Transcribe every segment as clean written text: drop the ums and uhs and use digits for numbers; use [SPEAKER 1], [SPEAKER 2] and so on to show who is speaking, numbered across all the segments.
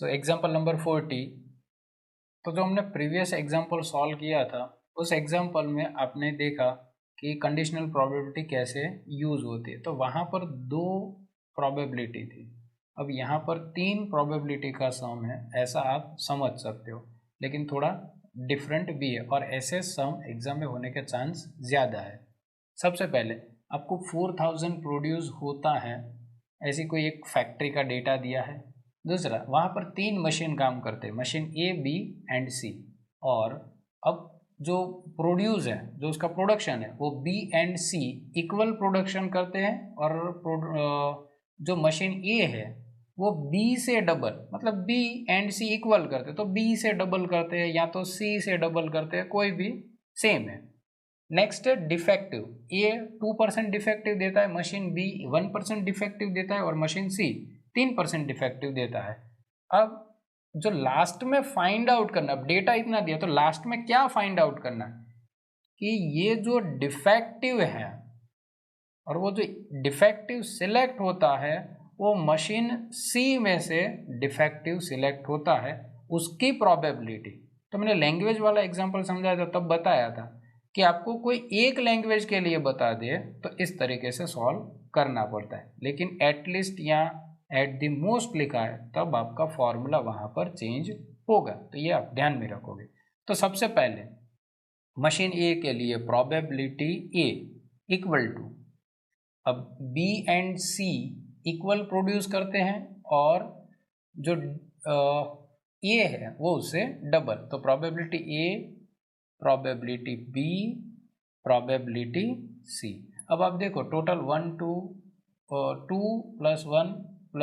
[SPEAKER 1] So example number 40। तो जो हमने प्रीवियस एग्जाम्पल सॉल्व किया था उस एग्जाम्पल में आपने देखा कि कंडीशनल प्रोबेबिलिटी कैसे यूज होती है। तो वहाँ पर 2 प्रोबेबिलिटी थी, अब यहाँ पर 3 प्रोबेबिलिटी का सम है, ऐसा आप समझ सकते हो, लेकिन थोड़ा डिफरेंट भी है और ऐसे सम एग्जाम में होने के चांस ज़्यादा है। सबसे पहले आपको 4000 प्रोड्यूस होता है, ऐसी कोई एक फैक्ट्री का डेटा दिया है। दूसरा, वहाँ पर 3 मशीन काम करते हैं, मशीन ए, बी एंड सी, और अब जो प्रोड्यूस है, जो उसका प्रोडक्शन है, वो B and C equal production करते हैं, और जो मशीन ए है वो बी से डबल, मतलब बी एंड सी इक्वल करते हैं, तो बी से डबल करते हैं या तो सी से डबल करते हैं, कोई भी सेम है। नेक्स्ट है डिफेक्टिव, ए 2% डिफेक्टिव देता है, मशीन बी 1% डिफेक्टिव देता है और मशीन सी 3% डिफेक्टिव देता है। अब जो लास्ट में फाइंड आउट करना, अब डेटा इतना दिया तो लास्ट में क्या फाइंड आउट करना है कि ये जो डिफेक्टिव है और वो जो डिफेक्टिव सिलेक्ट होता है वो मशीन सी में से डिफेक्टिव सिलेक्ट होता है, उसकी प्रोबेबिलिटी। तो मैंने लैंग्वेज वाला एग्जांपल समझाया था, तब बताया था कि आपको कोई एक लैंग्वेज के लिए बता दे तो इस तरीके से सॉल्व करना पड़ता है, लेकिन एटलीस्ट यहाँ एट द मोस्ट लिखा है तब आपका फॉर्मूला वहाँ पर चेंज होगा, तो ये आप ध्यान में रखोगे। तो सबसे पहले मशीन ए के लिए प्रोबेबिलिटी ए इक्वल टू, अब B and C equal produce करते हैं और जो ए है वो उससे डबल, तो probability A, probability B, probability C. अब आप देखो टोटल 1 2 2 + 1 +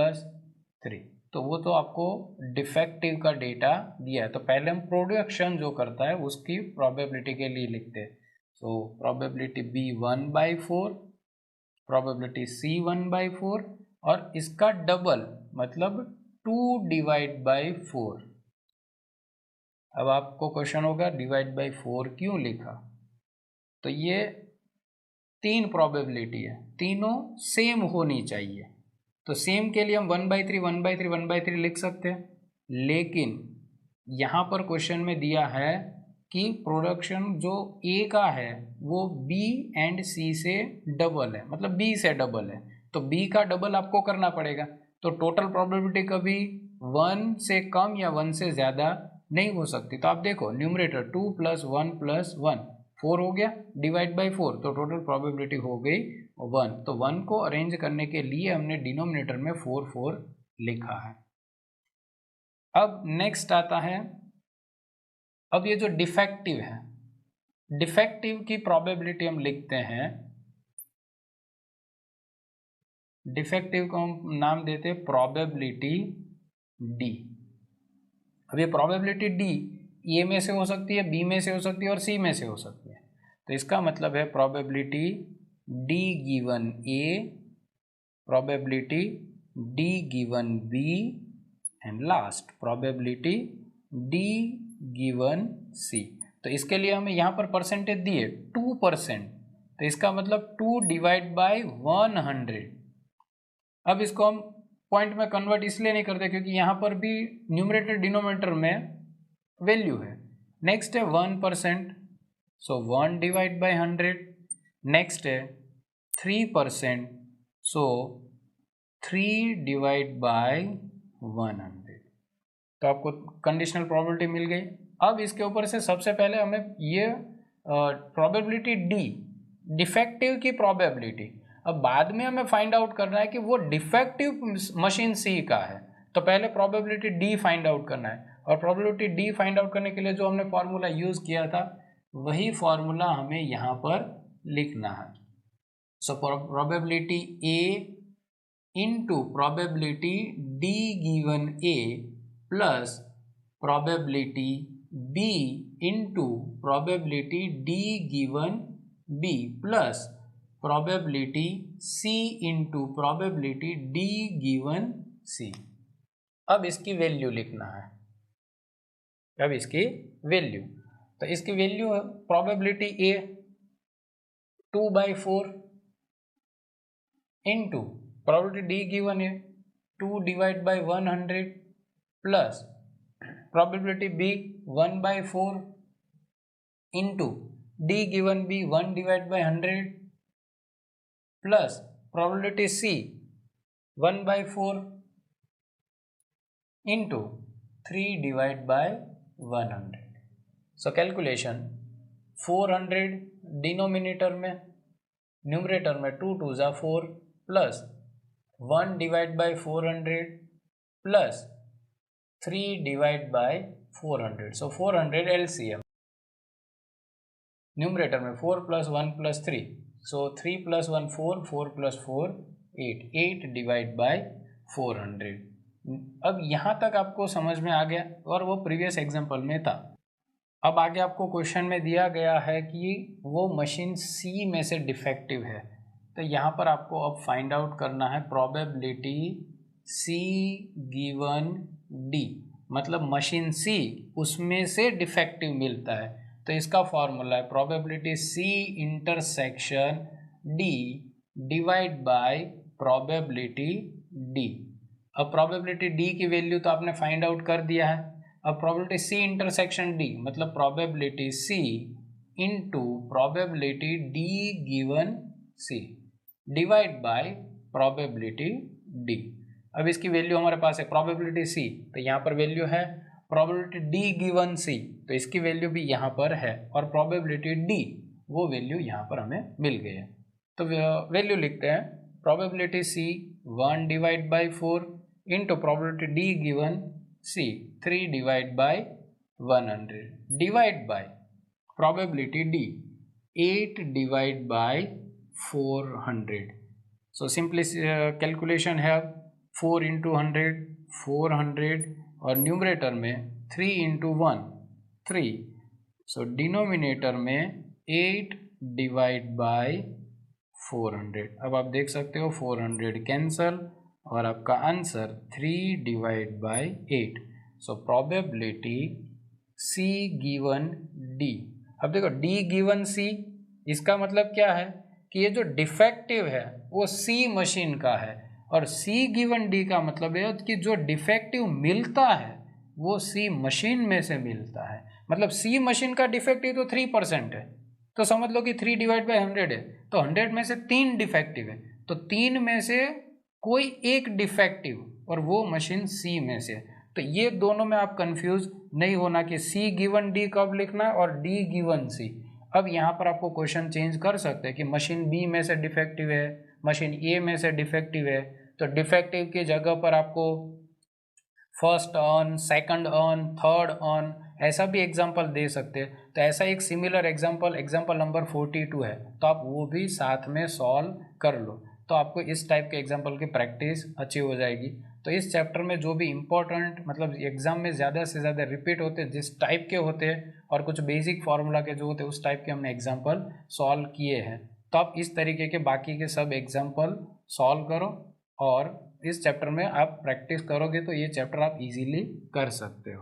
[SPEAKER 1] 3, तो वो तो आपको डिफेक्टिव का डेटा दिया है, तो पहले हम प्रोडक्शन जो करता है उसकी प्रोबेबिलिटी के लिए लिखते हैं। So probability B 1/4, probability C 1/4 और इसका डबल मतलब 2/4। अब आपको क्वेश्चन होगा /4 क्यों लिखा, तो ये 3 प्रोबेबिलिटी है, तीनों सेम होनी चाहिए, तो सेम के लिए हम 1/3 1/3 1/3 लिख सकते हैं, लेकिन यहाँ पर क्वेश्चन में दिया है कि प्रोडक्शन जो ए का है वो बी एंड सी से डबल है, मतलब बी से डबल है, तो बी का डबल आपको करना पड़ेगा, तो टोटल प्रोबेबिलिटी कभी 1 से कम या 1 से ज़्यादा नहीं हो सकती। तो आप देखो न्यूमरेटर 2 + 1 + 1 4 हो गया, /4, तो टोटल प्रोबेबिलिटी हो गई 1, तो 1 को अरेंज करने के लिए हमने डिनोमिनेटर में 4 4 लिखा है। अब नेक्स्ट आता है, अब ये जो डिफेक्टिव है, डिफेक्टिव की प्रोबेबिलिटी हम लिखते हैं, डिफेक्टिव को हम नाम देते हैं प्रोबेबिलिटी डी। अब ये प्रोबेबिलिटी डी ए में से हो सकती है, बी में से हो सकती है और सी में से हो सकती है, तो इसका मतलब है probability D given A, probability D given B and last probability D given C. तो इसके लिए हमें यहाँ पर परसेंटेज दिए 2%, तो इसका मतलब 2/100। अब इसको हम पॉइंट में कन्वर्ट इसलिए नहीं करते क्योंकि यहाँ पर भी न्यूमरेटर डिनोमिनेटर में वैल्यू है। नेक्स्ट है 1%, सो 1/100। नेक्स्ट है 3%, सो 3/100। तो आपको कंडीशनल प्रोबेबिलिटी मिल गई। अब इसके ऊपर से सबसे पहले हमें ये प्रोबेबिलिटी डी, डिफेक्टिव की प्रोबेबिलिटी, अब बाद में हमें फाइंड आउट करना है कि वो डिफेक्टिव मशीन सी का है, तो पहले प्रोबेबिलिटी डी फाइंड आउट करना है, और प्रोबेबिलिटी डी फाइंड आउट करने के लिए जो हमने फॉर्मूला यूज किया था वही फॉर्मूला हमें यहाँ पर लिखना है। So probability A into probability D given A plus probability B into probability D given B plus probability C into probability D given C. अब इसकी वैल्यू लिखना है, अब इसकी वैल्यू, तो इसकी वैल्यू है probability A 2/4 into probability D given है 2/100 plus probability B 1/4 into D given B 1/100 plus probability C 1/4 into 3/100। So calculation 400 denominator में, न्यूमरेटर में 2 2 ज़ा 4 plus 1/400 plus 3/400। So 400 LCM, numerator में 4 + 1 + 3, सो 3 + 1 4, 4 + 4 8, 8/400। अब यहाँ तक आपको समझ में आ गया और वो प्रीवियस एग्जाम्पल में था। अब आगे आपको क्वेश्चन में दिया गया है कि वो मशीन सी में से डिफेक्टिव है, तो यहाँ पर आपको अब फाइंड आउट करना है प्रोबेबिलिटी सी गिवन डी, मतलब मशीन सी उसमें से डिफेक्टिव मिलता है। तो इसका फॉर्मूला है probability C intersection D divide by probability D. अब प्रोबेबिलिटी डी की वैल्यू तो आपने फाइंड आउट कर दिया है। अब प्रोबेबिलिटी सी इंटरसेक्शन डी मतलब probability C into probability D given C divide by probability D. अब इसकी वैल्यू हमारे पास है प्रोबेबिलिटी सी, तो यहाँ पर वैल्यू है प्रोबेबिलिटी डी गिवन सी, तो इसकी वैल्यू भी यहाँ पर है, और प्रोबेबिलिटी डी वो वैल्यू यहाँ पर हमें मिल गई है। तो वैल्यू लिखते हैं probability C 1/4 into probability D given C 3/100 divide by probability D 8/400। So simply calculation है 4 × 100 400 और न्यूमरेटर में 3 × 1 3, सो डिनोमिनेटर में 8/400। अब आप देख सकते हो 400 कैंसल और आपका answer 3/8। So probability C given D. अब देखो डी गिवन सी, इसका मतलब क्या है कि ये जो डिफेक्टिव है वो सी मशीन का है, और सी गिवन डी का मतलब है कि जो डिफेक्टिव मिलता है वो सी मशीन में से मिलता है। मतलब सी मशीन का डिफेक्टिव तो 3% है, तो समझ लो कि 3/100 है, तो 100 में से 3 डिफेक्टिव है, तो 3 में से कोई एक डिफेक्टिव और वो मशीन सी में से। तो ये दोनों में आप कंफ्यूज नहीं होना कि सी गिवन डी कब लिखना है और डी गिवन सी। अब यहाँ पर आपको क्वेश्चन चेंज कर सकते हैं कि मशीन बी में से डिफेक्टिव है, मशीन ए में से डिफेक्टिव है, तो डिफेक्टिव की जगह पर आपको first on, second on, third on ऐसा भी एग्जाम्पल दे सकते हैं। तो ऐसा एक सिमिलर एग्जाम्पल नंबर 42 है, तो आप वो भी साथ में सॉल्व कर लो, तो आपको इस टाइप के एग्जाम्पल की प्रैक्टिस अच्छी हो जाएगी। तो इस चैप्टर में जो भी इम्पोर्टेंट मतलब एग्जाम में ज़्यादा से ज़्यादा रिपीट होते हैं जिस टाइप के होते हैं और कुछ बेसिक फार्मूला के जो होते हैं उस टाइप के हमने एग्जाम्पल सॉल्व किए हैं। तो आप इस तरीके के बाकी के सब एग्जाम्पल सॉल्व करो और इस चैप्टर में आप प्रैक्टिस करोगे तो ये चैप्टर आप इजीली कर सकते हो।